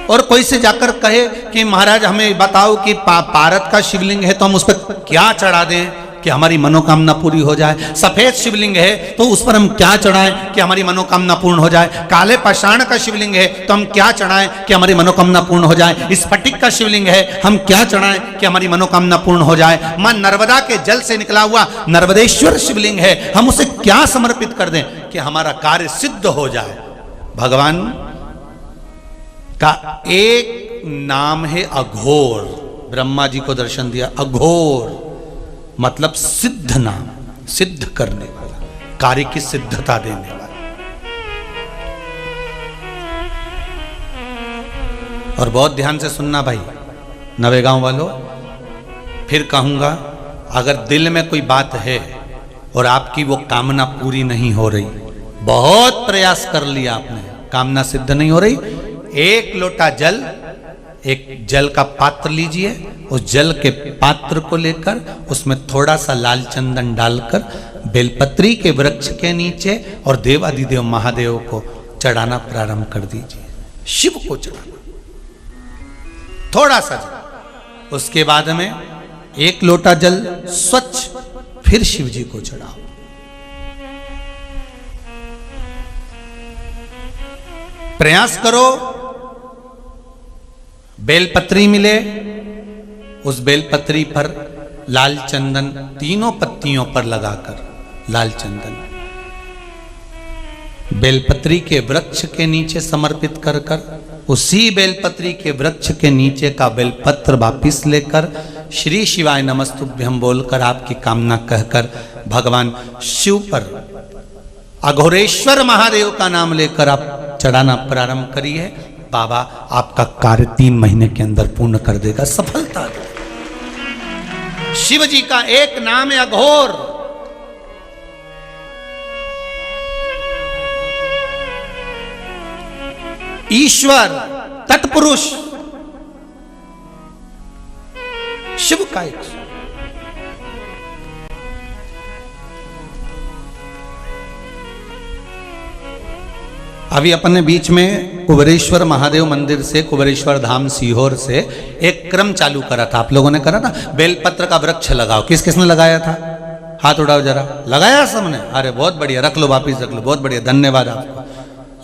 और कोई से जाकर कहे कि महाराज हमें बताओ कि पारत का शिवलिंग है तो हम उस पर क्या चढ़ा दें कि हमारी मनोकामना पूरी हो जाए। सफेद शिवलिंग है तो उस पर हम क्या चढ़ाएं कि हमारी मनोकामना पूर्ण हो जाए। काले पाषाण का शिवलिंग है तो हम क्या चढ़ाएं कि हमारी मनोकामना पूर्ण हो जाए। स्फटिक का शिवलिंग है हम क्या चढ़ाएं कि हमारी मनोकामना पूर्ण हो जाए। मां नर्मदा के जल से निकला हुआ नर्मदेश्वर शिवलिंग है, हम उसे क्या समर्पित कर दें कि हमारा कार्य सिद्ध हो जाए। भगवान का एक नाम है अघोर। ब्रह्मा जी को दर्शन दिया, अघोर मतलब सिद्ध नाम, सिद्ध करने वाला, कार्य की सिद्धता देने वाला। और बहुत ध्यान से सुनना भाई नवेगांव वालों, फिर कहूंगा, अगर दिल में कोई बात है और आपकी वो कामना पूरी नहीं हो रही, बहुत प्रयास कर लिया आपने, कामना सिद्ध नहीं हो रही, एक लोटा जल, एक जल का पात्र लीजिए, उस जल के पात्र को लेकर उसमें थोड़ा सा लाल चंदन डालकर बेलपत्री के वृक्ष के नीचे और देवादिदेव महादेव को चढ़ाना प्रारंभ कर दीजिए। शिव को चढ़ाना थोड़ा सा जल, उसके बाद में एक लोटा जल स्वच्छ फिर शिव जी को चढ़ाओ। प्रयास करो बेलपत्री मिले, उस बेलपत्री पर लाल चंदन तीनों पत्तियों पर लगाकर लाल चंदन बेलपत्री के वृक्ष के नीचे समर्पित कर कर उसी बेलपत्री के वृक्ष के नीचे का बेलपत्र वापिस लेकर श्री शिवाय नमस्तुभ्यं बोलकर आपकी कामना कहकर भगवान शिव पर अघोरेश्वर महादेव का नाम लेकर आप चढ़ाना प्रारंभ करिए। बाबा आपका कार्य 3 महीने के अंदर पूर्ण कर देगा, सफलता देगा। शिव जी का एक नाम है अघोर। ईश्वर, तत्पुरुष, शिव का एक। अभी अपने बीच में कुबेरेश्वर महादेव मंदिर से, कुबेरेश्वर धाम सीहोर से एक क्रम चालू करा था, आप लोगों ने करा ना, बेलपत्र का वृक्ष लगाओ। किस किसने लगाया था? हाथ उठाओ जरा। लगाया सबने? अरे बहुत बढ़िया, रख लो वापिस रख लो, बहुत बढ़िया, धन्यवाद आपको।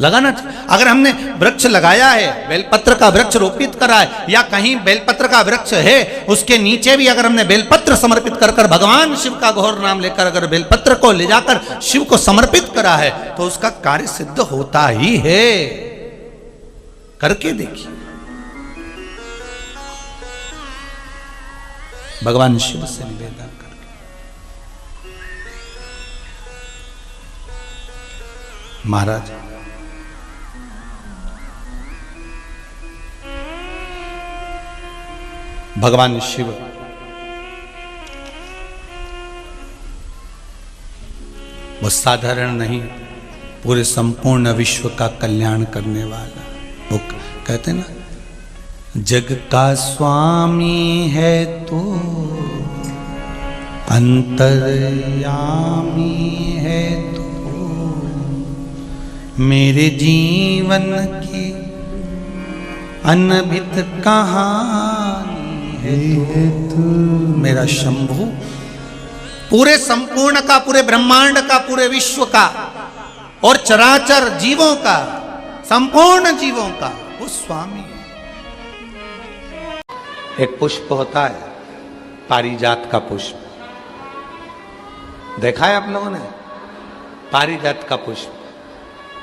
लगाना चाहिए। अगर हमने वृक्ष लगाया है, बेलपत्र का वृक्ष रोपित करा है, या कहीं बेलपत्र का वृक्ष है उसके नीचे भी अगर हमने बेलपत्र समर्पित कर कर भगवान शिव का घोर नाम लेकर अगर बेलपत्र को ले जाकर शिव को समर्पित करा है तो उसका कार्य सिद्ध होता ही है। करके देखिए, भगवान शिव से निवेदन करके। महाराज भगवान शिव वो साधारण नहीं, पूरे संपूर्ण विश्व का कल्याण करने वाला। वो कहते ना, जग का स्वामी है तो अंतर्यामी है तो मेरे जीवन की अनभित कहानी है तू। मेरा शंभु पूरे संपूर्ण का, पूरे ब्रह्मांड का, पूरे विश्व का और चराचर जीवों का, संपूर्ण जीवों का वो स्वामी। एक पुष्प होता है पारिजात का पुष्प, देखा है आप लोगों ने? पारिजात का पुष्प,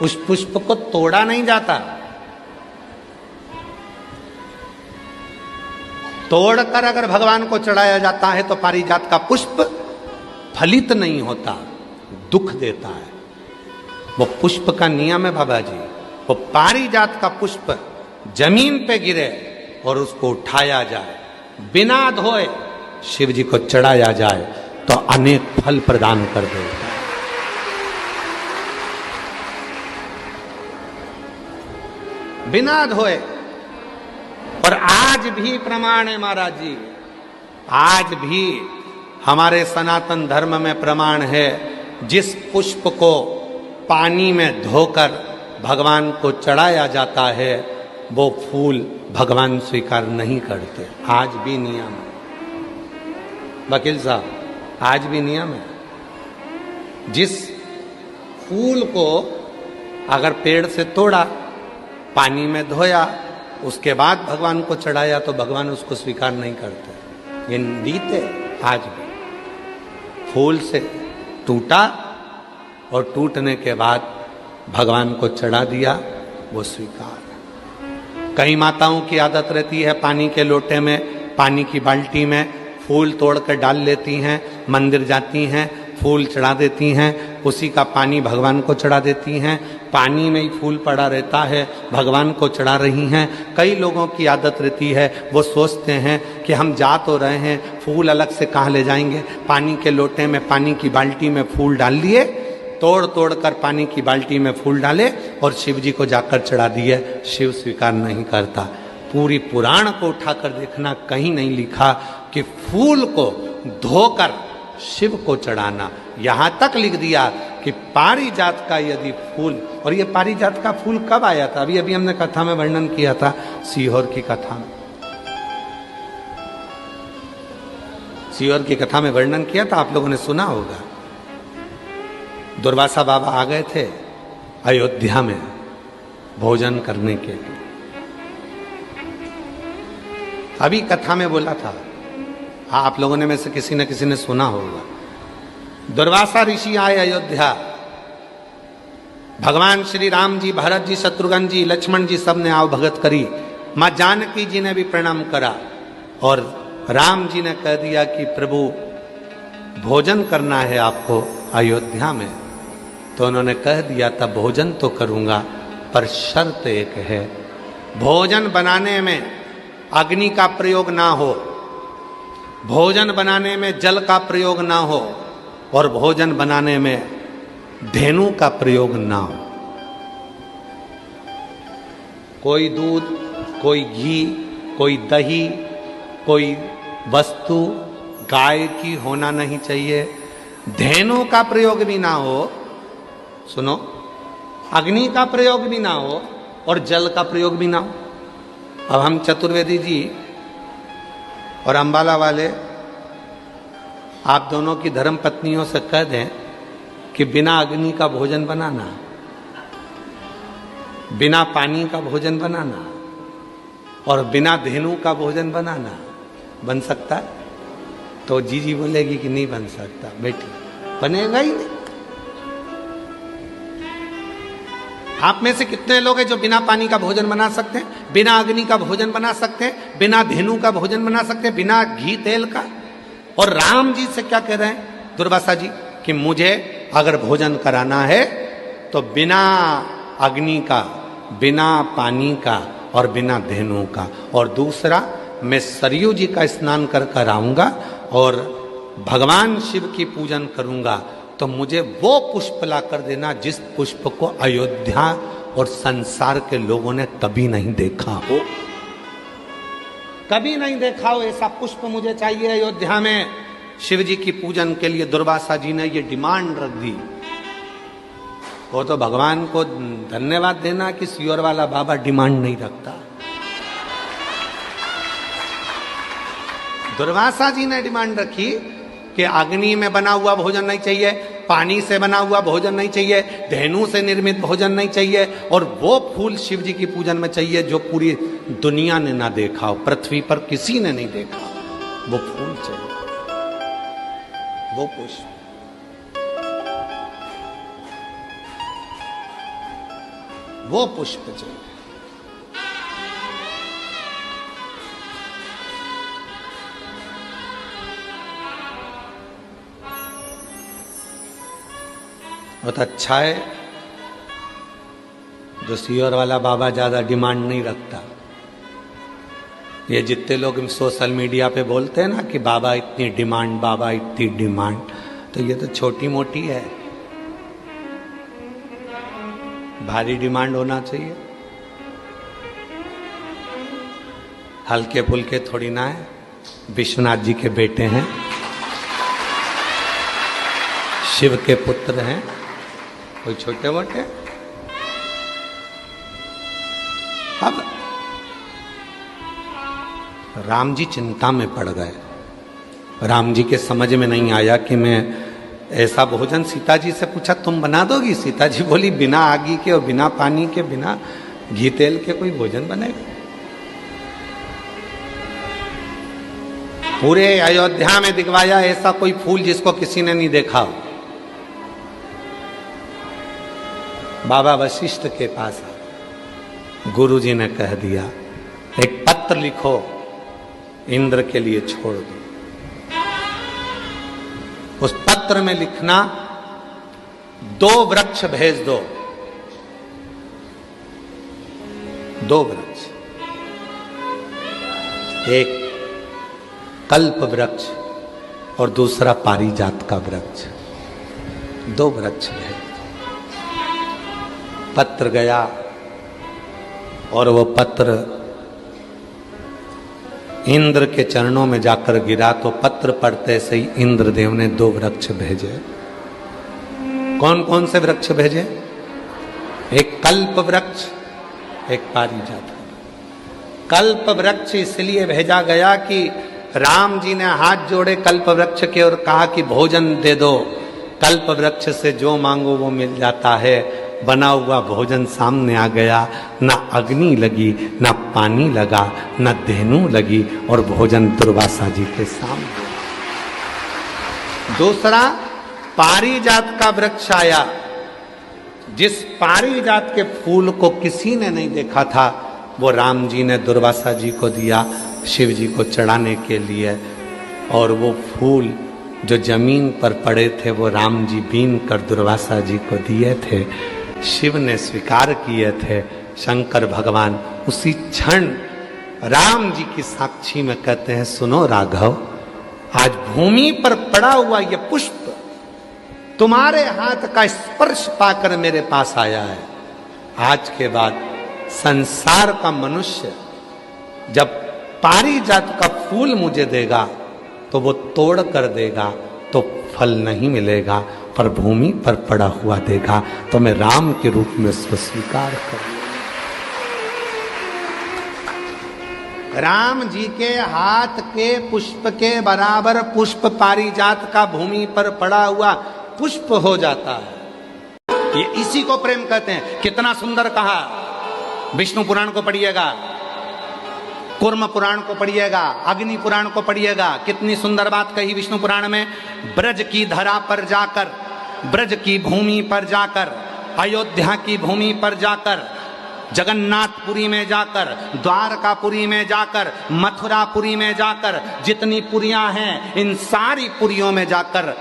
उस पुष्प को तोड़ा नहीं जाता, तोड़कर अगर भगवान को चढ़ाया जाता है तो पारिजात का पुष्प फलित नहीं होता, दुख देता है। वो पुष्प का नियम है बाबा जी, वो पारिजात का पुष्प जमीन पे गिरे और उसको उठाया जाए, बिना धोए शिव जी को चढ़ाया जाए तो अनेक फल प्रदान कर देता है। बिना धोए। और आज भी प्रमाण है महाराज जी, आज भी हमारे सनातन धर्म में प्रमाण है, जिस पुष्प को पानी में धोकर भगवान को चढ़ाया जाता है वो फूल भगवान स्वीकार नहीं करते। आज भी नियम है वकील साहब, आज भी नियम है। जिस फूल को अगर पेड़ से तोड़ा, पानी में धोया, उसके बाद भगवान को चढ़ाया तो भगवान उसको स्वीकार नहीं करते। ये रीत है आज भी। फूल से टूटा और टूटने के बाद भगवान को चढ़ा दिया, वो स्वीकार है। कई माताओं की आदत रहती है पानी के लोटे में, पानी की बाल्टी में फूल तोड़ कर डाल लेती हैं, मंदिर जाती हैं, फूल चढ़ा देती हैं, उसी का पानी भगवान को चढ़ा देती हैं। पानी में ही फूल पड़ा रहता है, भगवान को चढ़ा रही हैं। कई लोगों की आदत रहती है, वो सोचते हैं कि हम जा तो रहे हैं, फूल अलग से कहाँ ले जाएंगे। पानी के लोटे में, पानी की बाल्टी में फूल डाल लिए, तोड़ तोड़ कर पानी की बाल्टी में फूल डाले और शिव जी को जाकर चढ़ा दिए। शिव स्वीकार नहीं करता। पूरी पुराण को उठाकर देखना, कहीं नहीं लिखा कि फूल को धोकर शिव को चढ़ाना। यहां तक लिख दिया कि पारिजात का यदि फूल, और ये पारिजात का फूल कब आया था? अभी अभी हमने कथा में वर्णन किया था, सीहोर की कथा में। सीहोर की कथा में वर्णन किया था, आप लोगों ने सुना होगा। दुर्वासा बाबा आ गए थे अयोध्या में भोजन करने के लिए। अभी कथा में बोला था, हाँ आप लोगों ने में से किसी न किसी ने सुना होगा। दुर्वासा ऋषि आए अयोध्या, भगवान श्री राम जी, भरत जी, शत्रुघ्न जी, लक्ष्मण जी सब ने आओ भगत करी। मां जानकी जी ने भी प्रणाम करा और राम जी ने कह दिया कि प्रभु भोजन करना है आपको अयोध्या में। तो उन्होंने कह दिया था भोजन तो करूंगा, पर शर्त एक है, भोजन बनाने में अग्नि का प्रयोग ना हो, भोजन बनाने में जल का प्रयोग ना हो, और भोजन बनाने में धेनु का प्रयोग ना हो। कोई दूध, कोई घी, कोई दही, कोई वस्तु गाय की होना नहीं चाहिए। धेनु का प्रयोग भी ना हो, सुनो, अग्नि का प्रयोग भी ना हो और जल का प्रयोग भी ना हो। अब हम चतुर्वेदी जी और अंबाला वाले आप दोनों की धर्म पत्नियों से कह दें कि बिना अग्नि का भोजन बनाना, बिना पानी का भोजन बनाना और बिना धेनु का भोजन बनाना बन सकता है? तो जीजी बोलेगी कि नहीं बन सकता। बेटी बनेगा ही नहीं। आप में से कितने लोग हैं जो बिना पानी का भोजन बना सकते हैं, बिना अग्नि का भोजन बना सकते हैं, बिना धेनु का भोजन बना सकते हैं, बिना घी तेल का? और राम जी से क्या कह रहे हैं दुर्वासा जी कि मुझे अगर भोजन कराना है तो बिना अग्नि का, बिना पानी का और बिना धेनु का। और दूसरा, मैं सरयू जी का स्नान कर कर आऊंगा और भगवान शिव की पूजन करूंगा, तो मुझे वो पुष्प ला कर देना जिस पुष्प को अयोध्या और संसार के लोगों ने कभी नहीं देखा हो। कभी नहीं देखा हो ऐसा पुष्प मुझे चाहिए अयोध्या में शिव जी की पूजन के लिए। दुर्वासा जी ने ये डिमांड रख दी। वो तो भगवान को धन्यवाद देना कि सीहोर वाला बाबा डिमांड नहीं रखता। दुर्वासा जी ने डिमांड रखी कि अग्नि में बना हुआ भोजन नहीं चाहिए, पानी से बना हुआ भोजन नहीं चाहिए, धेनु से निर्मित भोजन नहीं चाहिए, और वो फूल शिव जी की पूजन में चाहिए जो पूरी दुनिया ने ना देखा हो, पृथ्वी पर किसी ने नहीं देखा हो। वो फूल चाहिए, वो पुष्प। वो पुष्प चाहिए। बहुत अच्छा है जो सीहोर वाला बाबा ज्यादा डिमांड नहीं रखता। ये जितने लोग सोशल मीडिया पे बोलते हैं ना कि बाबा इतनी डिमांड, बाबा इतनी डिमांड, तो ये तो छोटी मोटी है। भारी डिमांड होना चाहिए। हल्के फुल्के थोड़ी ना है। विश्वनाथ जी के बेटे हैं, शिव के पुत्र हैं, कोई छोटे मोटे। अब राम जी चिंता में पड़ गए। राम जी के समझ में नहीं आया कि मैं ऐसा भोजन, सीता जी से पूछा तुम बना दोगी? सीता जी बोली बिना आगी के और बिना पानी के, बिना घी तेल के कोई भोजन बनेगा? पूरे अयोध्या में दिखवाया ऐसा कोई फूल जिसको किसी ने नहीं देखा हो। बाबा वशिष्ठ के पास गुरुजी ने कह दिया एक पत्र लिखो, इंद्र के लिए छोड़ दो। उस पत्र में लिखना 2 वृक्ष भेज दो, 2 वृक्ष, एक कल्प वृक्ष और दूसरा पारिजात का वृक्ष, 2 वृक्ष भेज दो। पत्र गया और वो पत्र इंद्र के चरणों में जाकर गिरा तो पत्र पढ़ते से ही इंद्रदेव ने 2 वृक्ष भेजे। कौन कौन से वृक्ष भेजे? एक कल्प वृक्ष, एक पारिजात। कल्प वृक्ष इसलिए भेजा गया कि राम जी ने हाथ जोड़े कल्प वृक्ष के और कहा कि भोजन दे दो। कल्प वृक्ष से जो मांगो वो मिल जाता है। बना हुआ भोजन सामने आ गया, ना अग्नि लगी, ना पानी लगा, ना धेनु लगी और भोजन दुर्वासा जी के सामने। दूसरा पारिजात का वृक्ष आया, जिस पारिजात के फूल को किसी ने नहीं देखा था वो राम जी ने दुर्वासा जी को दिया शिव जी को चढ़ाने के लिए। और वो फूल जो जमीन पर पड़े थे वो राम जी बीन कर दुर्वासा जी को दिए थे, शिव ने स्वीकार किए थे। शंकर भगवान उसी क्षण राम जी की साक्षी में कहते हैं सुनो राघव, आज भूमि पर पड़ा हुआ ये पुष्प तुम्हारे हाथ का स्पर्श पाकर मेरे पास आया है। आज के बाद संसार का मनुष्य जब पारिजात का फूल मुझे देगा तो वो तोड़ कर देगा तो फल नहीं मिलेगा, पर भूमि पर पड़ा हुआ देगा तो मैं राम के रूप में उसको स्वीकार करूंगा। राम जी के हाथ के पुष्प के बराबर पुष्प पारिजात का भूमि पर पड़ा हुआ पुष्प हो जाता है। ये इसी को प्रेम कहते हैं। कितना सुंदर कहा। विष्णु पुराण को पढ़िएगा, कूर्म पुराण को पढ़िएगा, अग्नि पुराण को पढ़िएगा, कितनी सुंदर बात कही विष्णु पुराण में। ब्रज की धरा पर जाकर, ब्रज की भूमि पर जाकर, अयोध्या की भूमि पर जाकर, जगन्नाथपुरी में जाकर, द्वारकापुरी में जाकर, मथुरापुरी में जाकर, जितनी पुरियां हैं इन सारी पुरियों में जाकर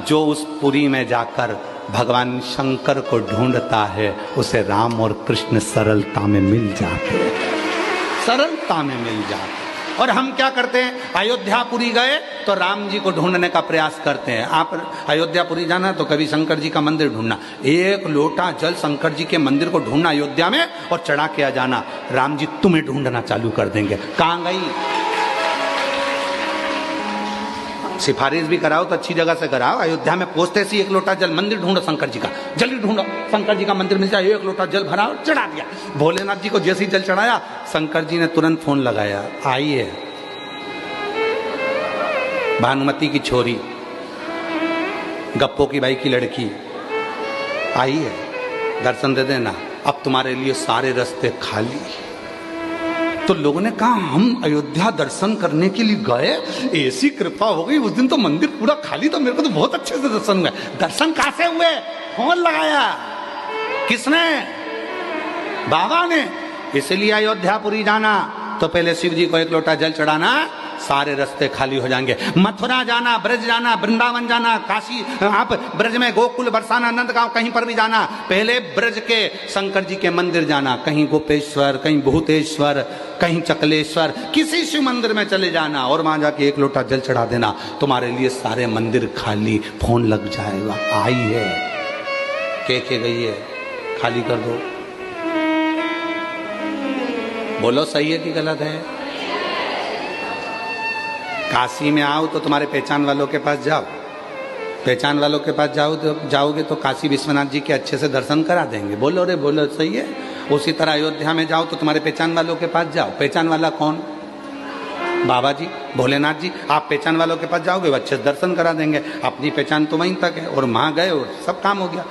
जो उस पुरी में जाकर भगवान शंकर को ढूंढता है उसे राम और कृष्ण सरलता में मिल जाते हैं, सरलता में मिल जाते। और हम क्या करते हैं, अयोध्यापुरी गए तो राम जी को ढूंढने का प्रयास करते हैं। आप अयोध्यापुरी जाना तो कभी शंकर जी का मंदिर ढूंढना, 1 लोटा जल शंकर जी के मंदिर को ढूंढना अयोध्या में और चढ़ा के आ जाना, राम जी तुम्हें ढूंढना चालू कर देंगे। कहां गई? सिफारिश भी कराओ तो अच्छी जगह से कराओ। अयोध्या में पहुंचते सी 1 लोटा जल, मंदिर ढूंढो शंकर जी का, जल्दी ढूंढो शंकर जी का मंदिर मिल जाए। 1 लोटा जल भरा और चढ़ा दिया। भोलेनाथ जी को जैसे ही जल चढ़ाया शंकर जी ने तुरंत फोन लगाया, आई है भानुमति की छोरी, गप्पो की बाई की लड़की आई है, दर्शन दे देना, अब तुम्हारे लिए सारे रास्ते खाली। तो लोगों ने कहा हम अयोध्या दर्शन करने के लिए गए, ऐसी कृपा हो गई उस दिन तो मंदिर पूरा खाली, तो मेरे को तो बहुत अच्छे से दर्शन हुए। दर्शन कहां से हुए? फोन लगाया किसने? बाबा ने। इसलिए अयोध्यापुरी जाना तो पहले शिव जी को 1 लोटा जल चढ़ाना, सारे रास्ते खाली हो जाएंगे। मथुरा जाना, ब्रज जाना, वृंदावन जाना, काशी, आप ब्रज में गोकुल, बरसाना, नंदगांव, कहीं पर भी जाना, पहले ब्रज के शंकर जी के मंदिर जाना, कहीं गोपेश्वर, कहीं भूतेश्वर, कहीं चकलेश्वर, किसी शिव मंदिर में चले जाना और वहां जाके 1 लोटा जल चढ़ा देना, तुम्हारे लिए सारे मंदिर खाली। फोन लग जाएगा, आई है, के गई है, खाली कर दो। बोलो सही है कि गलत है? काशी में आओ तो तुम्हारे पहचान वालों के पास जाओ, पहचान वालों के पास जाओगे तो काशी विश्वनाथ जी के अच्छे से दर्शन करा देंगे। बोलो रे बोलो, सही है। उसी तरह अयोध्या में जाओ तो तुम्हारे पहचान वालों के पास जाओ। पहचान वाला कौन? बाबा जी, भोलेनाथ जी, आप पहचान वालों के पास जाओगे वो अच्छे से दर्शन करा देंगे, अपनी पहचान तो वहीं तक है। और वहाँ गए और सब काम हो गया।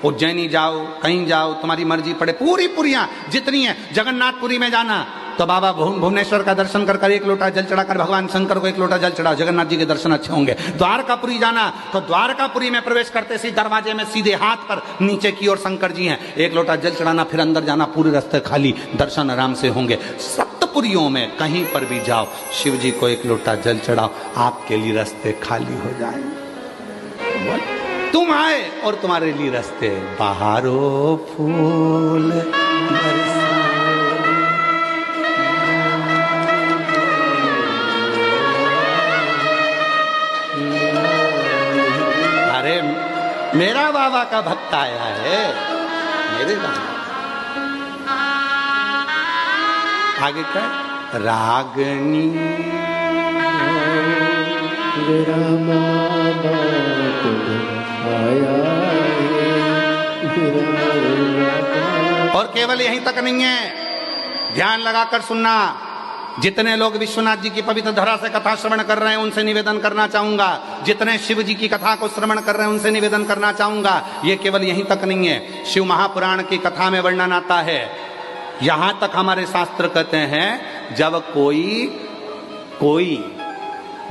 उज्जैनी जाओ, कहीं जाओ, तुम्हारी मर्जी पड़े, पूरी पुरियाँ जितनी है, जगन्नाथपुरी में जाना तो बाबा भुवनेश्वर का दर्शन कर एक लोटा जल चढ़ाकर भगवान शंकर को एक लोटा जल चढ़ाओ, जगन्नाथ जी के दर्शन अच्छे होंगे। द्वारकापुरी जाना तो द्वारकापुरी में प्रवेश करते सी दरवाजे में सीधे हाथ पर नीचे की ओर शंकर जी हैं, एक लोटा जल चढ़ाना, फिर अंदर जाना, पूरे रास्ते खाली, दर्शन आराम से होंगे। सप्तपुरियों में कहीं पर भी जाओ, शिव जी को एक लोटा जल चढ़ाओ, आपके लिए रास्ते खाली हो जाएंगे। तुम आए और तुम्हारे लिए रास्ते बहारो फूल अरे मेरा बाबा का भक्त आया है, मेरे बाबा। आगे क्या? रागनी और केवल यहीं तक नहीं है, ध्यान लगाकर सुनना। जितने लोग विश्वनाथ जी की पवित्र धरा से कथा श्रवण कर रहे हैं उनसे निवेदन करना चाहूंगा, जितने शिव जी की कथा को श्रवण कर रहे हैं उनसे निवेदन करना चाहूंगा, ये केवल यहीं तक नहीं है। शिव महापुराण की कथा में वर्णन आता है, यहां तक हमारे शास्त्र कहते हैं, जब कोई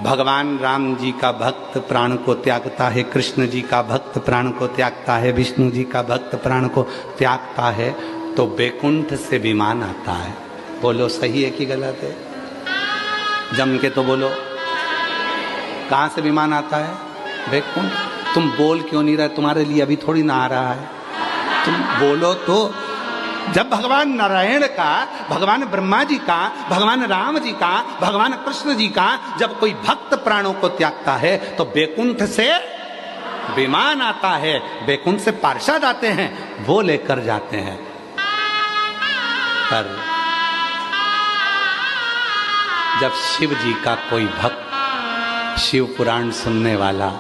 भगवान राम जी का भक्त प्राण को त्यागता है, कृष्ण जी का भक्त प्राण को त्यागता है, विष्णु जी का भक्त प्राण को त्यागता है, तो बैकुंठ से विमान आता है। बोलो सही है कि गलत है? जम के तो बोलो, कहाँ से विमान आता है? बैकुंठ। तुम बोल क्यों नहीं रहे? तुम्हारे लिए अभी थोड़ी ना आ रहा है, तुम बोलो तो। जब भगवान नारायण का, भगवान ब्रह्मा जी का, भगवान राम जी का, भगवान कृष्ण जी का जब कोई भक्त प्राणों को त्यागता है तो बैकुंठ से विमान आता है, बैकुंठ से पार्षद आते हैं, वो लेकर जाते हैं। पर जब शिव जी का कोई भक्त, शिव पुराण सुनने वाला,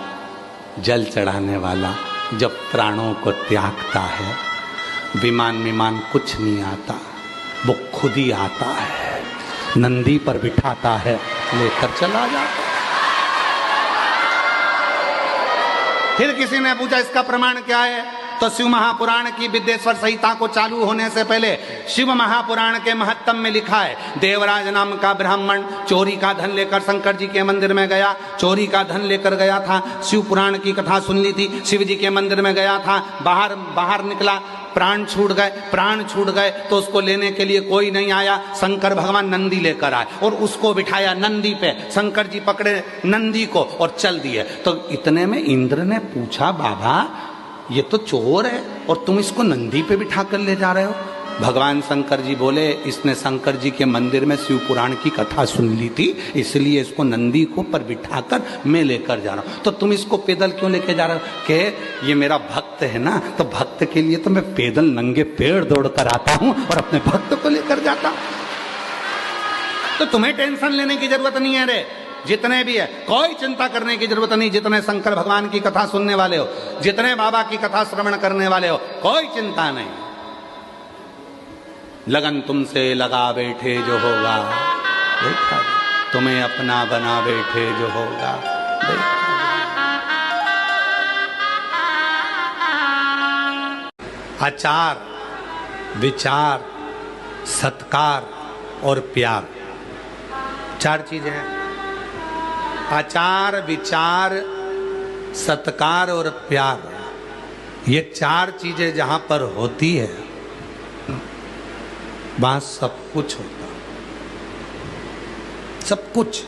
जल चढ़ाने वाला जब प्राणों को त्यागता है, विमान कुछ नहीं आता, वो खुद ही आता है, नंदी पर बिठाता है, लेकर चला जाता है। फिर किसी ने पूछा इसका प्रमाण क्या है? तो शिव महापुराण की विद्येश्वर संहिता को चालू होने से पहले शिव महापुराण के महत्तम में लिखा है, देवराज नाम का ब्राह्मण चोरी का धन लेकर शंकर जी के मंदिर में गया, चोरी का धन लेकर गया था, शिव पुराण की कथा सुन ली थी, शिव जी के मंदिर में गया था, बाहर निकला, प्राण छूट गए तो उसको लेने के लिए कोई नहीं आया, शंकर भगवान नंदी लेकर आए और उसको बिठाया नंदी पे, शंकर जी पकड़े नंदी को और चल दिए। तो इतने में इंद्र ने पूछा, बाबा ये तो चोर है और तुम इसको नंदी पे बिठा कर ले जा रहे हो? भगवान शंकर जी बोले, इसने शंकर जी के मंदिर में शिव पुराण की कथा सुन ली थी, इसलिए इसको नंदी को पर बिठाकर मैं लेकर जा रहा हूं। तो तुम इसको पैदल क्यों लेके जा रहे हो? के ये मेरा भक्त है ना, तो भक्त के लिए तो मैं पैदल नंगे पेड़ दौड़ कर आता हूं और अपने भक्त को लेकर जाता हूं। तो तुम्हें टेंशन लेने की जरूरत नहीं है रे, जितने भी है कोई चिंता करने की जरूरत नहीं, जितने शंकर भगवान की कथा सुनने वाले हो, जितने बाबा की कथा श्रवण करने वाले हो, कोई चिंता नहीं। लगन तुमसे लगा बैठे जो होगा देखा, तुम्हें अपना बना बैठे जो होगा देखा। आचार, विचार, सत्कार और प्यार, चार चीजें हैं। आचार, विचार, सत्कार और प्यार, ये चार चीजें जहां पर होती है वहां सब कुछ होता, सब कुछ।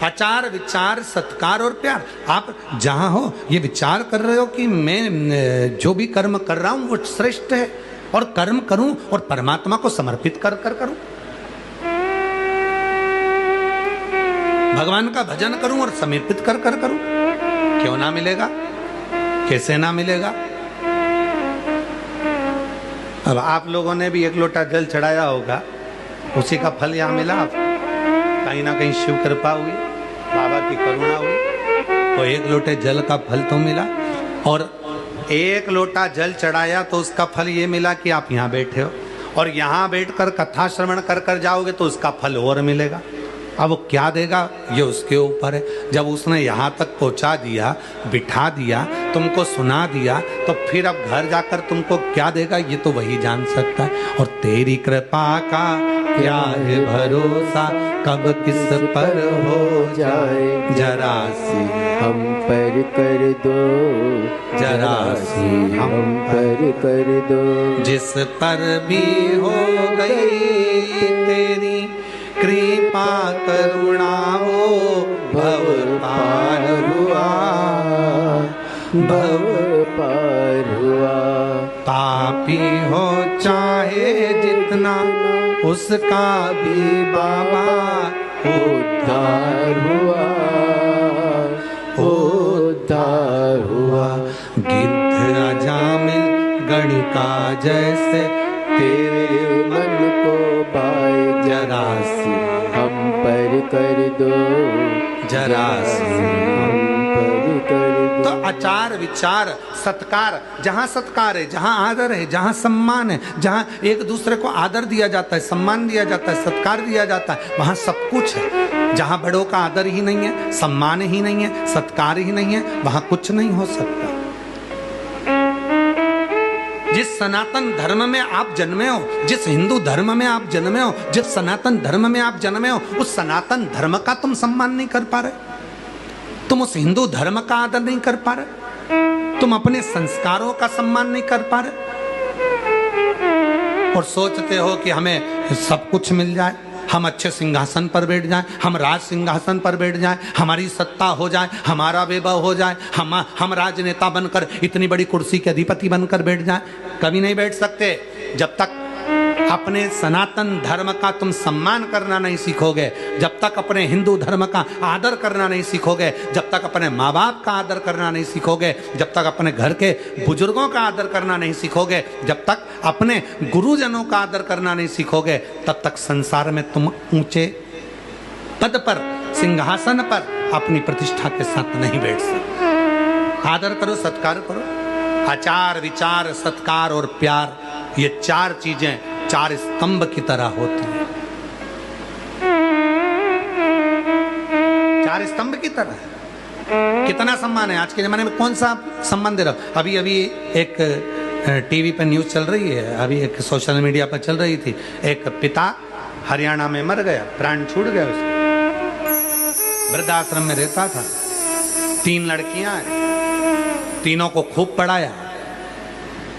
आचार, विचार, सत्कार और प्यार। आप जहां हो ये विचार कर रहे हो कि मैं जो भी कर्म कर रहा हूं वो श्रेष्ठ है, और कर्म करूं और परमात्मा को समर्पित कर करूं, भगवान का भजन करूं और समर्पित कर करूं, क्यों ना मिलेगा? कैसे ना मिलेगा? अब आप लोगों ने भी एक लोटा जल चढ़ाया होगा, उसी का फल यहाँ मिला। कहीं ना कहीं शिव कृपा हुई, बाबा की करुणा हुई, तो एक लोटे जल का फल तो मिला। और एक लोटा जल चढ़ाया तो उसका फल ये मिला कि आप यहाँ बैठे हो, और यहाँ बैठकर कथा श्रवण कर कर जाओगे तो उसका फल और मिलेगा। अब वो क्या देगा ये उसके ऊपर है। जब उसने यहाँ तक पहुँचा दिया, बिठा दिया, तुमको सुना दिया, तो फिर अब घर जाकर तुमको क्या देगा ये तो वही जान सकता है। और तेरी कृपा का क्या है भरोसा, कब किस पर हो जाए, जरा सी हम पर कर दो, जरा सी हम पर कर दो। जिस पर भी हो गई तेरी कृपा करुणा हो, भव पार हुआ, भव पार हुआ। पापी हो चाहे जितना उसका भी बाबा उद्धार हुआ, उद्धार हुआ। गिद्ध अजामिल गणिका जैसे तेरे मन को भाए, जरा सी हम पर कर दो, जरा सी हम पर कर दो। तो आचार विचार सत्कार, जहाँ सत्कार है, जहाँ आदर है, जहाँ सम्मान है, जहाँ एक दूसरे को आदर दिया जाता है, सम्मान दिया जाता है, सत्कार दिया जाता है, वहाँ सब कुछ है। जहाँ बड़ों का आदर ही नहीं है, सम्मान ही नहीं है, सत्कार ही नहीं है, वहाँ कुछ नहीं हो सकता। जिस सनातन धर्म में आप जन्मे हो, जिस हिंदू धर्म में आप जन्मे हो, जिस सनातन धर्म में आप जन्मे हो, उस सनातन धर्म का तुम सम्मान नहीं कर पा रहे, तुम उस हिंदू धर्म का आदर नहीं कर पा रहे, तुम अपने संस्कारों का सम्मान नहीं कर पा रहे, और सोचते हो कि हमें सब कुछ मिल जाए, हम अच्छे सिंहासन पर बैठ जाएं, हम राज सिंहासन पर बैठ जाएं, हमारी सत्ता हो जाए, हमारा वैभव हो जाए, हम राजनेता बनकर इतनी बड़ी कुर्सी के अधिपति बनकर बैठ जाएं। कभी नहीं बैठ सकते जब तक अपने सनातन धर्म का तुम सम्मान करना नहीं सीखोगे, जब तक अपने हिंदू धर्म का आदर करना नहीं सीखोगे, जब तक अपने माँ बाप का आदर करना नहीं सीखोगे, जब तक अपने घर के बुजुर्गों का आदर करना नहीं सीखोगे, जब तक अपने गुरुजनों का आदर करना नहीं सीखोगे, तब तक संसार में तुम ऊंचे पद पर, सिंहासन पर अपनी प्रतिष्ठा के साथ नहीं बैठ सकते। आदर करो, सत्कार करो। आचार विचार सत्कार और प्यार, ये चार चीजें चार स्तंभ की तरह होती हैं, चार स्तंभ की तरह। कितना सम्मान है आज के जमाने में, कौन सा सम्मान दे रहा। अभी अभी एक टीवी पर न्यूज चल रही है, अभी एक सोशल मीडिया पर चल रही थी, एक पिता हरियाणा में मर गया, प्राण छूट गया उसका, वृद्धाश्रम में रहता था, 3 लड़कियां हैं, तीनों को खूब पढ़ाया,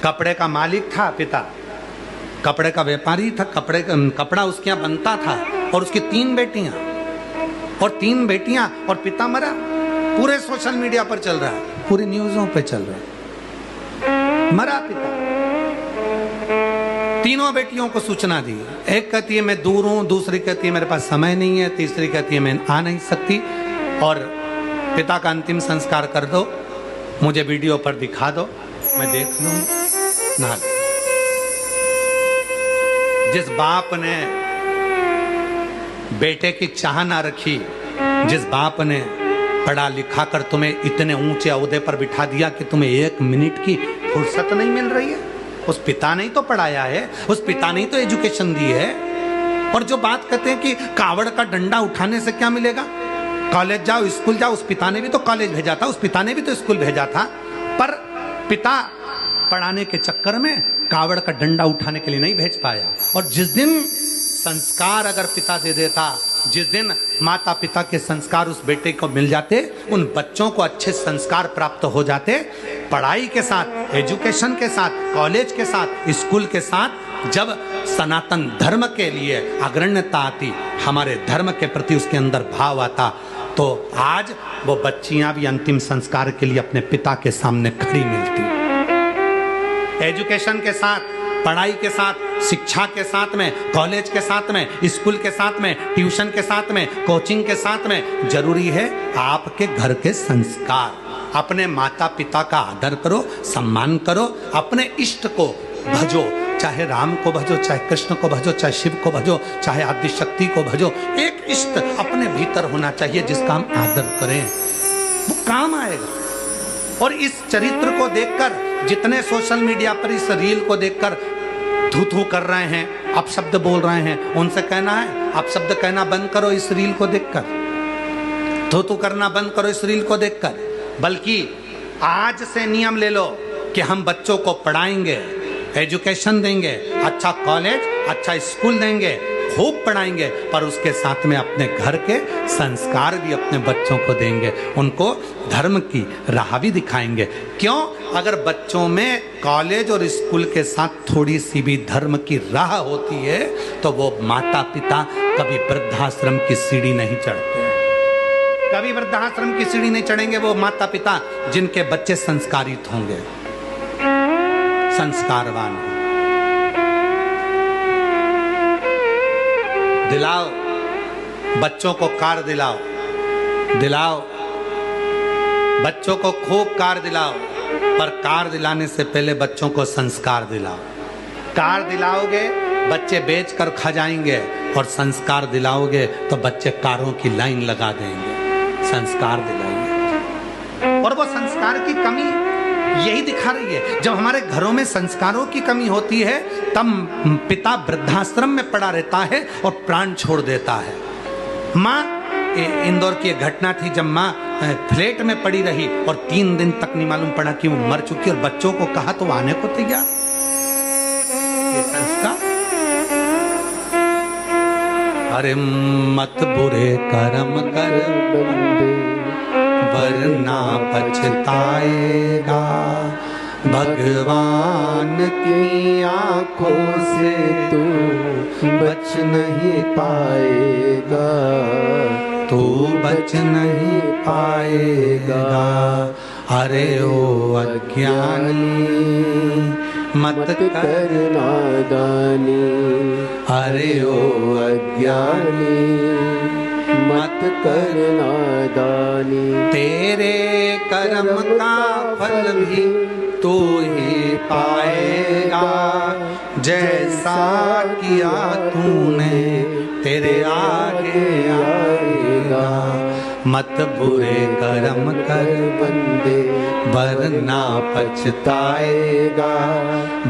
कपड़े का मालिक था पिता, कपड़े का व्यापारी था, कपड़ा उसके यहाँ बनता था, और उसकी 3 बेटियां, और 3 बेटियां, और पिता मरा। पूरे सोशल मीडिया पर चल रहा है, पूरी न्यूज़ों पे चल रहा है, मरा पिता। तीनों बेटियों को सूचना दी, एक कहती है मैं दूर हूं, दूसरी कहती है मेरे पास समय नहीं है, तीसरी कहती है मैं आ नहीं सकती, और पिता का अंतिम संस्कार कर दो, मुझे वीडियो पर दिखा दो, मैं देख लूँ ना। जिस बाप ने बेटे की चाह ना रखी, जिस बाप ने पढ़ा लिखा कर तुम्हें इतने ऊंचे ओहदे पर बिठा दिया कि तुम्हें 1 मिनट की फुर्सत नहीं मिल रही है, उस पिता ने ही तो पढ़ाया है, उस पिता ने ही तो एजुकेशन दी है। और जो बात कहते हैं कि कावड़ का डंडा उठाने से क्या मिलेगा, कॉलेज जाओ, स्कूल जाओ, उस पिता ने भी तो कॉलेज भेजा था, उस पिता ने भी तो स्कूल भेजा था, पर पिता पढ़ाने के चक्कर में कावड़ का डंडा उठाने के लिए नहीं भेज पाया। और जिस दिन संस्कार अगर पिता दे देता, जिस दिन माता पिता के संस्कार उस बेटे को मिल जाते, उन बच्चों को अच्छे संस्कार प्राप्त हो जाते, पढ़ाई के साथ, एजुकेशन के साथ, कॉलेज के साथ, स्कूल के साथ, जब सनातन धर्म के लिए अग्रण्यता आती, हमारे धर्म के प्रति उसके अंदर भाव आता, तो आज वो बच्चियां भी अंतिम संस्कार के लिए अपने पिता के सामने खड़ी मिलती। एजुकेशन के साथ, पढ़ाई के साथ, शिक्षा के साथ में, कॉलेज के साथ में, स्कूल के साथ में, ट्यूशन के साथ में, कोचिंग के साथ में, जरूरी है आपके घर के संस्कार। अपने माता पिता का आदर करो, सम्मान करो, अपने इष्ट को भजो, चाहे राम को भजो, चाहे कृष्ण को भजो, चाहे शिव को भजो, चाहे आदि शक्ति को भजो। एक इष्ट अपने भीतर होना चाहिए जिसका हम आदर करें, वो काम आएगा। और इस चरित्र को देखकर, जितने सोशल मीडिया पर इस रील को देखकर थू थू कर रहे हैं, अपशब्द बोल रहे हैं, उनसे कहना है अपशब्द कहना बंद करो इस रील को देखकर, थू थू करना बंद करो इस रील को देखकर। बल्कि आज से नियम ले लो कि हम बच्चों को पढ़ाएंगे, एजुकेशन देंगे, अच्छा कॉलेज, अच्छा स्कूल देंगे, खूब पढ़ाएंगे, पर उसके साथ में अपने घर के संस्कार भी अपने बच्चों को देंगे, उनको धर्म की राह भी दिखाएंगे। क्यों? अगर बच्चों में कॉलेज और स्कूल के साथ थोड़ी सी भी धर्म की राह होती है तो वो माता पिता कभी वृद्धाश्रम की सीढ़ी नहीं चढ़ते हैं, कभी वृद्धाश्रम की सीढ़ी नहीं चढ़ेंगे वो माता पिता जिनके बच्चे संस्कारित होंगे, संस्कारवान होंगे। दिलाओ बच्चों को कार दिलाओ, दिलाओ बच्चों को खूब कार दिलाओ, पर कार दिलाने से पहले बच्चों को संस्कार दिलाओ। कार दिलाओगे बच्चे बेच कर खा जाएंगे, और संस्कार दिलाओगे तो बच्चे कारों की लाइन लगा देंगे। संस्कार दिलाइए। और वो संस्कार की कमी यही दिखा रही है, जब हमारे घरों में संस्कारों की कमी होती है तब पिता वृद्धाश्रम में पड़ा रहता है और प्राण छोड़ देता है। माँ, इंदौर की एक घटना थी जब माँ फ्लैट में पड़ी रही और 3 दिन तक नहीं मालूम पड़ा कि वो मर चुकी, और बच्चों को कहा तो आने को तैयार। ये संस्कार। अरे मत बुरे कर्म कर वरना पछताएगा, भगवान की आंखों से तू बच नहीं पाएगा, तू बच नहीं पाएगा। अरे ओ अज्ञानी मत कर नादानी, अरे ओ अज्ञानी मत कर नादानी। तेरे कर्म का फल भी तू ही पाएगा, जैसा किया तूने तेरे आगे आएगा। मत बुरे कर्म कर बंदे वरना पछताएगा,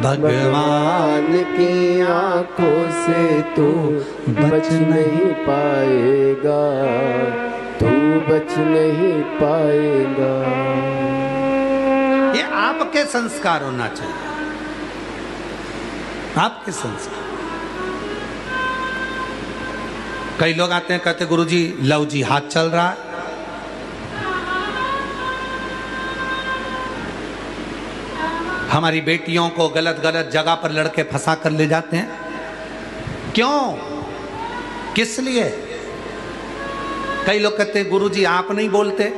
भगवान की आंखों से तू बच नहीं पाएगा, तू बच नहीं पाएगा। ये आपके संस्कार होना चाहिए, आपके संस्कार। कई लोग आते हैं कहते गुरुजी लव जिहाद चल रहा है, हमारी बेटियों को गलत गलत जगह पर लड़के फंसा कर ले जाते हैं। क्यों? किस लिए? कई लोग कहते हैं गुरुजी आप नहीं बोलते,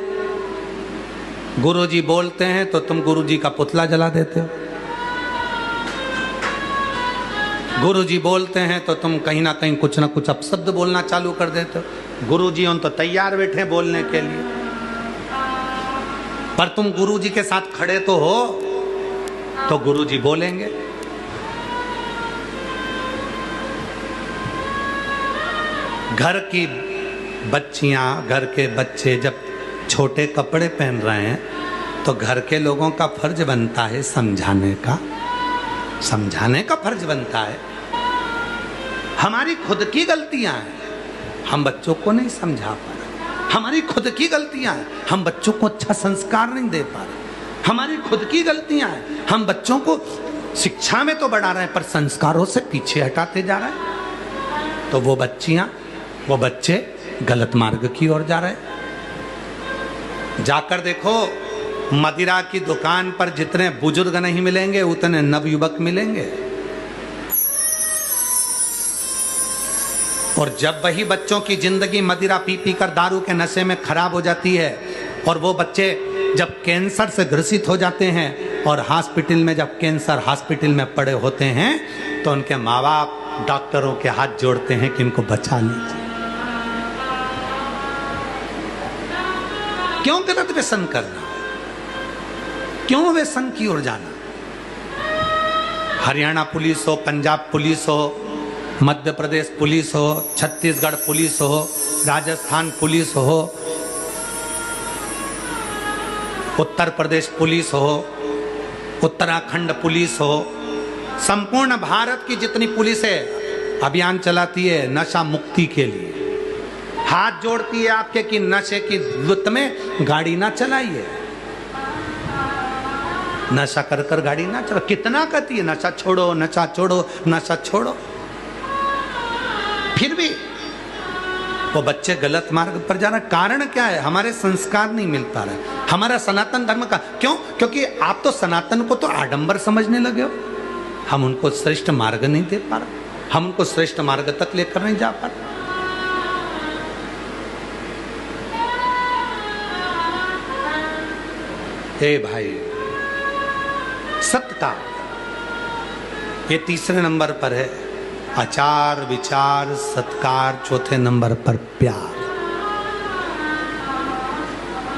गुरुजी बोलते हैं तो तुम गुरुजी का पुतला जला देते हो, गुरुजी बोलते हैं तो तुम कहीं ना कहीं कुछ ना कुछ अपशब्द बोलना चालू कर देते हो। गुरुजी उन तो तैयार बैठे बोलने के लिए, पर तुम गुरुजी के साथ खड़े तो हो, तो गुरुजी बोलेंगे। घर की बच्चियां, घर के बच्चे जब छोटे कपड़े पहन रहे हैं तो घर के लोगों का फर्ज बनता है समझाने का, समझाने का फर्ज बनता है। हमारी खुद की गलतियां हैं, हम बच्चों को नहीं समझा पा रहे, हमारी खुद की गलतियां हैं, हम बच्चों को अच्छा संस्कार नहीं दे पा रहे, हमारी खुद की गलतियां हैं, हम बच्चों को शिक्षा में तो बढ़ा रहे हैं पर संस्कारों से पीछे हटाते जा रहे हैं, तो वो बच्चियां, वो बच्चे गलत मार्ग की ओर जा रहे हैं। जाकर देखो मदिरा की दुकान पर जितने बुजुर्ग नहीं मिलेंगे उतने नवयुवक मिलेंगे, और जब वही बच्चों की जिंदगी मदिरा पी पी कर दारू के नशे में खराब हो जाती है, और वो बच्चे जब कैंसर से ग्रसित हो जाते हैं और हॉस्पिटल में जब कैंसर हॉस्पिटल में पड़े होते हैं तो उनके माँ बाप डॉक्टरों के हाथ जोड़ते हैं कि इनको बचा लीजिए। क्यों गलत व्यसन करना, क्यों व्यसन की ओर जाना? हरियाणा पुलिस हो, पंजाब पुलिस हो, मध्य प्रदेश पुलिस हो, छत्तीसगढ़ पुलिस हो, राजस्थान पुलिस हो, उत्तर प्रदेश पुलिस हो, उत्तराखंड पुलिस हो, संपूर्ण भारत की जितनी पुलिस है अभियान चलाती है नशा मुक्ति के लिए, हाथ जोड़ती है आपके कि नशे की लुत में गाड़ी ना चलाइए, नशा कर कर गाड़ी ना चला। कितना कहती है नशा छोड़ो, नशा छोड़ो, नशा छोड़ो, फिर भी वो बच्चे गलत मार्ग पर जा रहे। कारण क्या है? हमारे संस्कार नहीं मिल पा रहे, हमारा सनातन धर्म का। क्यों? क्योंकि आप तो सनातन को तो आडंबर समझने लगे हो, हम उनको श्रेष्ठ मार्ग नहीं दे पा रहे, हम उनको श्रेष्ठ मार्ग तक लेकर नहीं जा पा रहे। हे भाई, सत्य ये तीसरे नंबर पर है, आचार विचार सत्कार चौथे नंबर पर प्यार,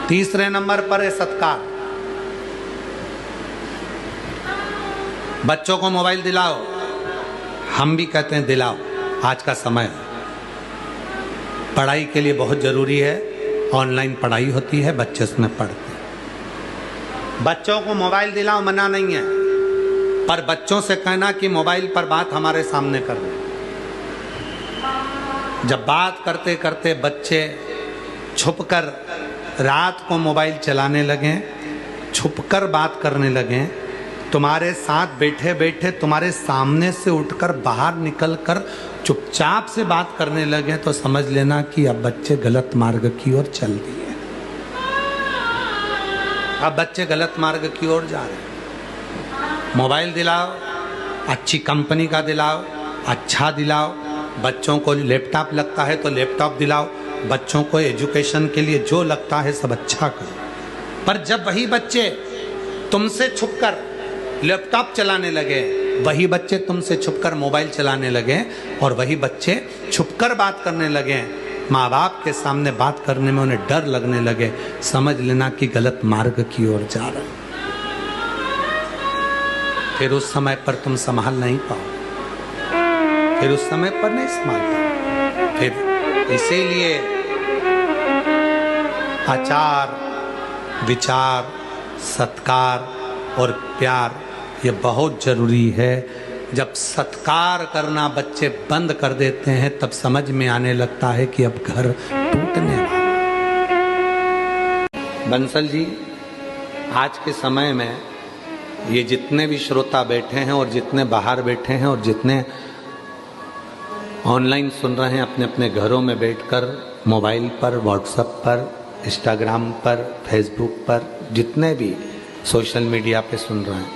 तीसरे नंबर पर है सत्कार। बच्चों को मोबाइल दिलाओ, हम भी कहते हैं दिलाओ, आज का समय पढ़ाई के लिए बहुत जरूरी है, ऑनलाइन पढ़ाई होती है, बच्चे उसमें पढ़ते हैं। बच्चों को मोबाइल दिलाओ, मना नहीं है, पर बच्चों से कहना कि मोबाइल पर बात हमारे सामने कर रहे। जब बात करते करते बच्चे छुपकर रात को मोबाइल चलाने लगे, छुपकर बात करने लगे, तुम्हारे साथ बैठे बैठे तुम्हारे सामने से उठकर बाहर निकलकर चुपचाप से बात करने लगे, तो समझ लेना कि अब बच्चे गलत मार्ग की ओर चल दिए, अब बच्चे गलत मार्ग की ओर जा रहे हैं। मोबाइल दिलाओ, अच्छी कंपनी का दिलाओ, अच्छा दिलाओ, बच्चों को लैपटॉप लगता है तो लैपटॉप दिलाओ, बच्चों को एजुकेशन के लिए जो लगता है सब अच्छा करो। पर जब वही बच्चे तुमसे छुपकर लैपटॉप चलाने लगे, वही बच्चे तुमसे छुपकर मोबाइल चलाने लगे, और वही बच्चे छुपकर बात करने लगे, माँ बाप के सामने बात करने में उन्हें डर लगने लगे, समझ लेना कि गलत मार्ग की ओर जा रहे। फिर उस समय पर तुम संभाल नहीं पाओ, फिर उस समय पर नहीं संभाल पाओ। फिर इसीलिए आचार विचार सत्कार और प्यार ये बहुत जरूरी है। जब सत्कार करना बच्चे बंद कर देते हैं, तब समझ में आने लगता है कि अब घर टूटने वाला। बंसल जी, आज के समय में ये जितने भी श्रोता बैठे हैं और जितने बाहर बैठे हैं और जितने ऑनलाइन सुन रहे हैं अपने अपने घरों में बैठकर, मोबाइल पर, व्हाट्सएप पर, इंस्टाग्राम पर, फेसबुक पर, जितने भी सोशल मीडिया पे सुन रहे हैं,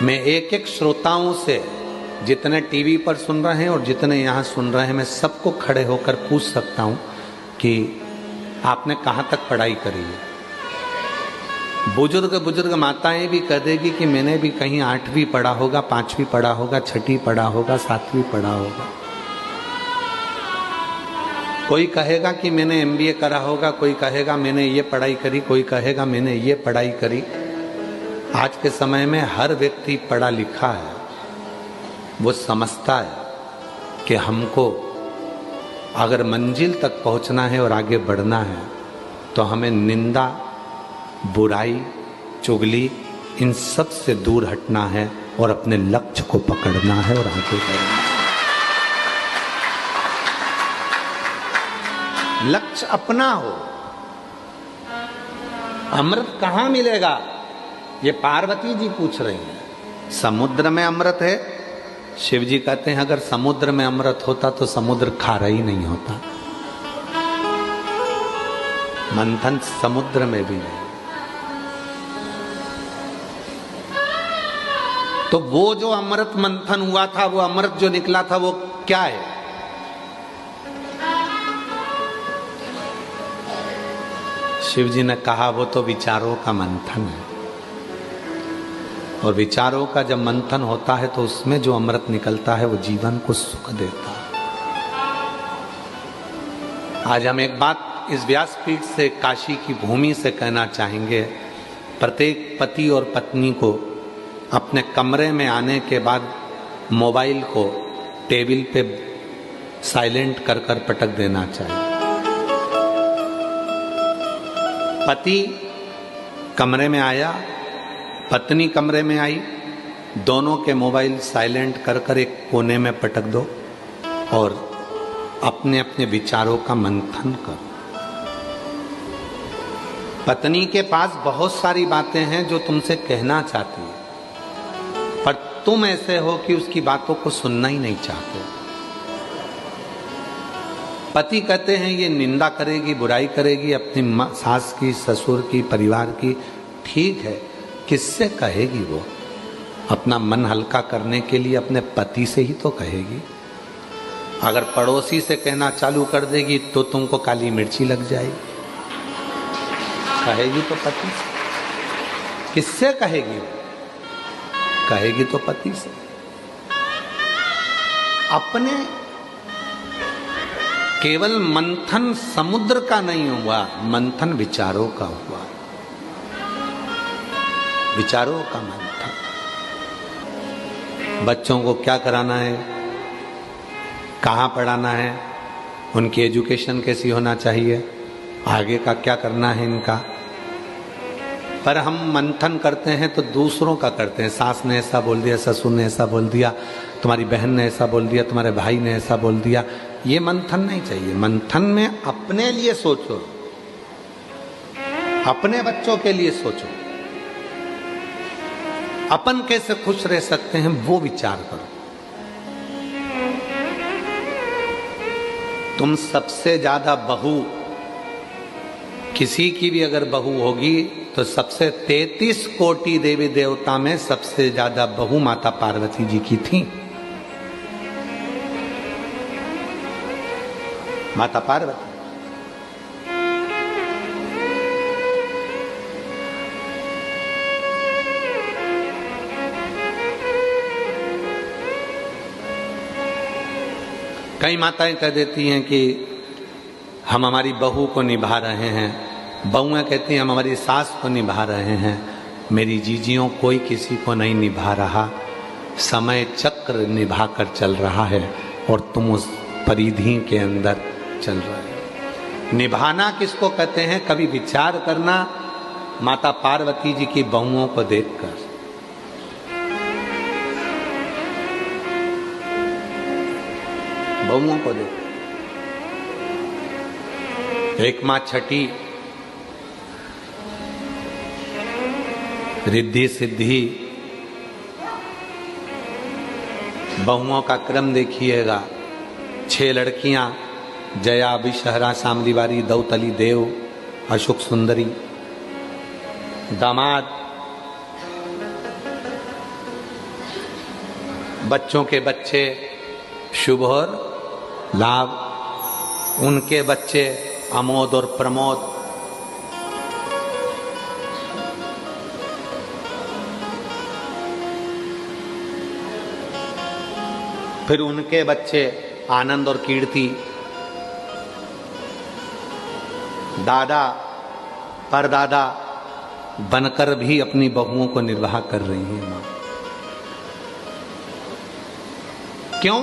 मैं एक एक श्रोताओं से, जितने टीवी पर सुन रहे हैं और जितने यहाँ सुन रहे हैं, मैं सबको खड़े होकर पूछ सकता हूँ कि आपने कहाँ तक पढ़ाई करी है। बुजुर्ग माताएं भी कह देगी कि मैंने भी कहीं 8वीं पढ़ा होगा, 5वीं पढ़ा होगा, 6ठी पढ़ा होगा, 7वीं पढ़ा होगा। कोई कहेगा कि मैंने MBA करा होगा, कोई कहेगा मैंने ये पढ़ाई करी, कोई कहेगा मैंने ये पढ़ाई करी। आज के समय में हर व्यक्ति पढ़ा लिखा है, वो समझता है कि हमको अगर मंजिल तक पहुंचना है और आगे बढ़ना है तो हमें निंदा, बुराई, चुगली, इन सब से दूर हटना है और अपने लक्ष्य को पकड़ना है और आगे बढ़ना है। लक्ष्य अपना हो। अमृत कहाँ मिलेगा, ये पार्वती जी पूछ रही हैं। समुद्र में अमृत है। शिव जी कहते हैं अगर समुद्र में अमृत होता तो समुद्र खारा ही नहीं होता। मंथन समुद्र में भी नहीं। तो वो जो अमृत मंथन हुआ था, वो अमृत जो निकला था, वो क्या है? शिव जी ने कहा वो तो विचारों का मंथन है, और विचारों का जब मंथन होता है तो उसमें जो अमृत निकलता है वो जीवन को सुख देता है। आज हम एक बात इस व्यासपीठ से, काशी की भूमि से कहना चाहेंगे। प्रत्येक पति और पत्नी को अपने कमरे में आने के बाद मोबाइल को टेबल पे साइलेंट कर कर पटक देना चाहिए। पति कमरे में आया, पत्नी कमरे में आई, दोनों के मोबाइल साइलेंट कर कर एक कोने में पटक दो और अपने अपने विचारों का मंथन करो। पत्नी के पास बहुत सारी बातें हैं जो तुमसे कहना चाहती है, पर तुम ऐसे हो कि उसकी बातों को सुनना ही नहीं चाहते। पति कहते हैं ये निंदा करेगी, बुराई करेगी अपनी सास की, ससुर की, परिवार की। ठीक है, किससे कहेगी वो? अपना मन हल्का करने के लिए अपने पति से ही तो कहेगी। अगर पड़ोसी से कहना चालू कर देगी तो तुमको काली मिर्ची लग जाएगी। कहेगी तो पति से। किससे कहेगी? कहेगी तो पति से। अपने केवल मंथन समुद्र का नहीं हुआ, मंथन विचारों का हुआ। विचारों का मंथन। बच्चों को क्या कराना है, कहाँ पढ़ाना है, उनकी एजुकेशन कैसी होना चाहिए, आगे का क्या करना है इनका। पर हम मंथन करते हैं तो दूसरों का करते हैं। सास ने ऐसा बोल दिया, ससुर ने ऐसा बोल दिया, तुम्हारी बहन ने ऐसा बोल दिया, तुम्हारे भाई ने ऐसा बोल दिया। ये मंथन नहीं चाहिए। मंथन में अपने लिए सोचो, अपने बच्चों के लिए सोचो, अपन कैसे खुश रह सकते हैं वो विचार करो। तुम सबसे ज्यादा बहू, किसी की भी अगर बहू होगी तो सबसे 33 कोटि देवी देवता में सबसे ज्यादा बहू माता पार्वती जी की थी। माता पार्वती। कई माताएं कह देती हैं कि हम हमारी बहू को निभा रहे हैं, बहुएं कहती हैं हम हमारी सास को निभा रहे हैं। मेरी जीजियों कोई किसी को नहीं निभा रहा, समय चक्र निभा कर चल रहा है और तुम उस परिधि के अंदर चल रहे हो। निभाना किसको कहते हैं? कभी विचार करना माता पार्वती जी की बहुओं को देखकर। बहुओं को देख। एक मां छठी रिद्धि सिद्धि, बहुओं का क्रम देखिएगा। 6 लड़कियां, जया, विषहरा, शामलीवारी, दौतली, देव, अशोक सुंदरी। दामाद, बच्चों के बच्चे शुभ और लाभ, उनके बच्चे अमोद और प्रमोद। फिर उनके बच्चे आनंद और कीर्ति। दादा परदादा बनकर भी अपनी बहुओं को निर्वाह कर रही है मां। क्यों?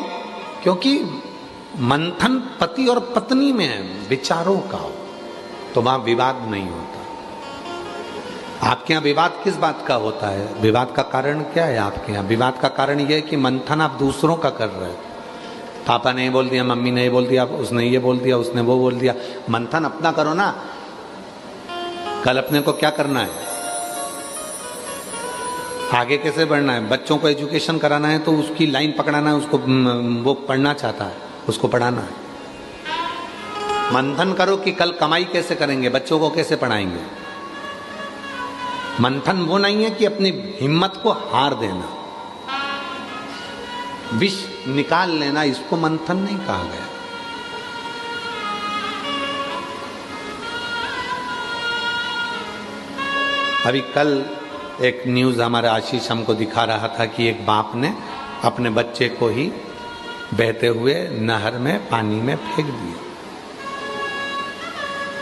क्योंकि मंथन पति और पत्नी में है, विचारों का हो तो वहां विवाद नहीं होता। आपके यहाँ विवाद किस बात का होता है? विवाद का कारण क्या है आपके यहाँ? विवाद का कारण यह है कि मंथन आप दूसरों का कर रहे हो। पापा ने बोल दिया, मम्मी ने बोल दिया, उसने ये बोल दिया, उसने वो बोल दिया। मंथन अपना करो ना। कल अपने को क्या करना है, आगे कैसे बढ़ना है। बच्चों को एजुकेशन कराना है तो उसकी लाइन पकड़ाना है, उसको वो पढ़ना चाहता है, उसको पढ़ाना है। मंथन करो कि कल कमाई कैसे करेंगे, बच्चों को कैसे पढ़ाएंगे। मंथन वो नहीं है कि अपनी हिम्मत को हार देना, विष निकाल लेना, इसको मंथन नहीं कहा गया। अभी कल एक न्यूज हमारा आशीष हमको दिखा रहा था कि एक बाप ने अपने बच्चे को ही बहते हुए नहर में, पानी में फेंक दिया।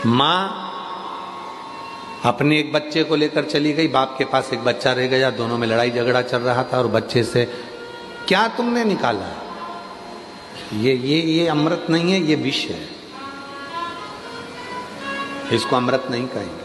मां अपने एक बच्चे को लेकर चली गई, बाप के पास एक बच्चा रह गया, दोनों में लड़ाई झगड़ा चल रहा था और बच्चे से क्या तुमने निकाला? ये अमृत नहीं है, ये विष है, इसको अमृत नहीं कहेंगे।